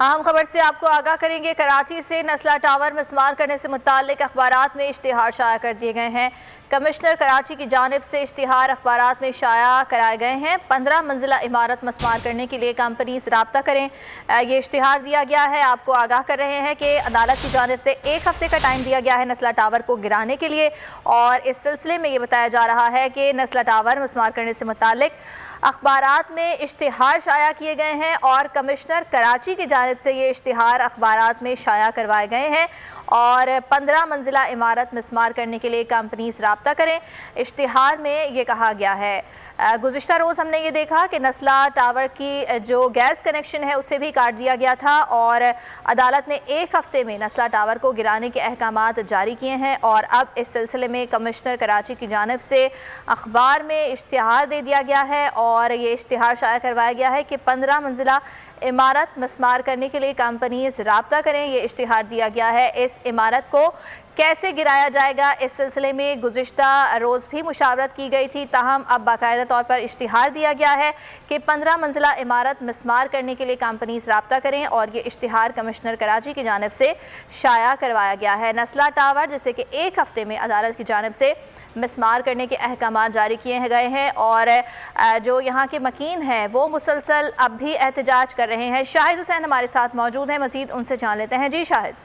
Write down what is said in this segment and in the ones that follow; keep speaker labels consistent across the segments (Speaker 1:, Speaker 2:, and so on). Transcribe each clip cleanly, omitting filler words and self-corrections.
Speaker 1: अहम खबर से आपको आगाह करेंगे। कराची से नस्ला टावर मिस्मार करने से मुताल्लिक अखबारात में इश्तिहार शाया कर दिए गए हैं। कमिश्नर कराची की जानिब से इश्तिहार अखबारात में शाया कराए गए हैं। 15 मंजिला इमारत मिस्मार करने के लिए कंपनीज राब्ता करें, ये इश्तिहार दिया गया है। आपको आगाह कर रहे हैं कि अदालत की जानिब से 1 हफ्ते का टाइम दिया गया है नस्ला टावर को गिराने के लिए, और इस सिलसिले में ये बताया जा रहा है कि नस्ला टावर मिस्मार करने से मुताल्लिक अखबारात में इश्तिहार शाया किए गए हैं और कमिश्नर कराची की जानिब से ये इश्तिहार अखबारात में शाया करवाए गए हैं और 15 मंजिला इमारत मिस्मार करने के लिए कंपनीज राब्ता करें। इश्तिहार में ये कहा गया है। गुज़िश्ता रोज़ हमने ये देखा कि नस्ला टावर की जो गैस कनेक्शन है उसे भी काट दिया गया था और अदालत ने 1 हफ्ते में नस्ला टावर को गिराने के अहकामात जारी किए हैं और अब इस सिलसिले में कमिश्नर कराची की जानिब से अखबार में इश्तिहार दे दिया गया है और ये इश्तिहार शाया करवाया गया है कि 15 मंजिला इमारत मिस्मार करने के लिए कंपनीज राब्ता करें। ये इश्तिहार दिया गया है। इस इमारत को कैसे गिराया जाएगा इस सिलसिले में गुज़िश्ता रोज़ भी मुशावरत की गई थी, ताहम अब बाकायदा तौर पर इश्तिहार दिया गया है कि 15 मंजिला इमारत मिस्मार करने के लिए कंपनीज राब्ता करें और ये इश्तिहार कमिश्नर कराची की जानिब से शाया करवाया गया है। नस्ला टावर जिसे कि 1 हफ्ते में अदालत की जानिब से मिस्मार करने के अहकामात जारी किए गए हैं और जो यहाँ के मकीन हैं वो मुसलसल अब भी एहतजाज कर रहे हैं। शाहिद हुसैन हमारे साथ मौजूद हैं, मज़ीद उनसे जान लेते हैं। जी शाहिद।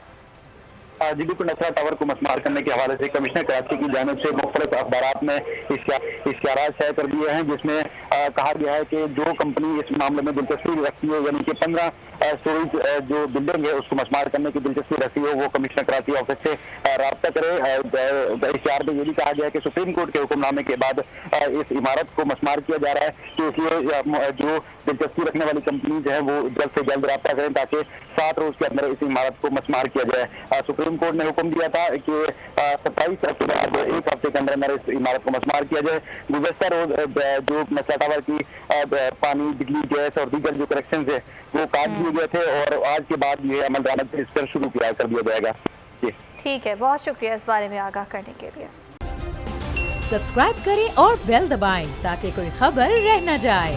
Speaker 2: जी बिल्कुल, नस्ला टावर को मिस्मार करने के हवाले से कमिश्नर कराची की जानिब से मुख्तलिफ अखबारात में इश्तिहारात शाया कर दिए हैं, जिसमें कहा गया है कि जो कंपनी इस मामले में दिलचस्पी रखती है, यानी कि 15 स्टोरेज जो बिल्डिंग है उसको मिस्मार करने की दिलचस्पी रखती है, वो कमिश्नर कराची ऑफिस से राब्ता करे। इश्तिहार में ये भी कहा गया है कि सुप्रीम कोर्ट के हुक्मनामे के बाद इस इमारत को मिस्मार किया जा रहा है, तो इसलिए जो दिलचस्पी रखने वाली कंपनीज है वो जल्द से जल्द राब्ता करें ताकि 7 रोज के अंदर इस इमारत को मिस्मार किया जाए। सुप्रीम कोर्ट ने हुक्म दिया था कि 27 अक्टूबर 1 हफ्ते के अंदर इस इमारत को मिस्मार किया जाए। गुज़श्ता रोज जो नस्ला टावर की पानी, बिजली, गैस और दीगर जो कनेक्शन है वो काट दिए गए थे और आज के बाद ये अमल दरामद इस पर शुरू कर दिया जाएगा।
Speaker 1: ठीक है, बहुत शुक्रिया इस बारे में आगाह करने के लिए।
Speaker 3: सब्सक्राइब करें और बेल दबाएं ताकि कोई खबर रह न जाए।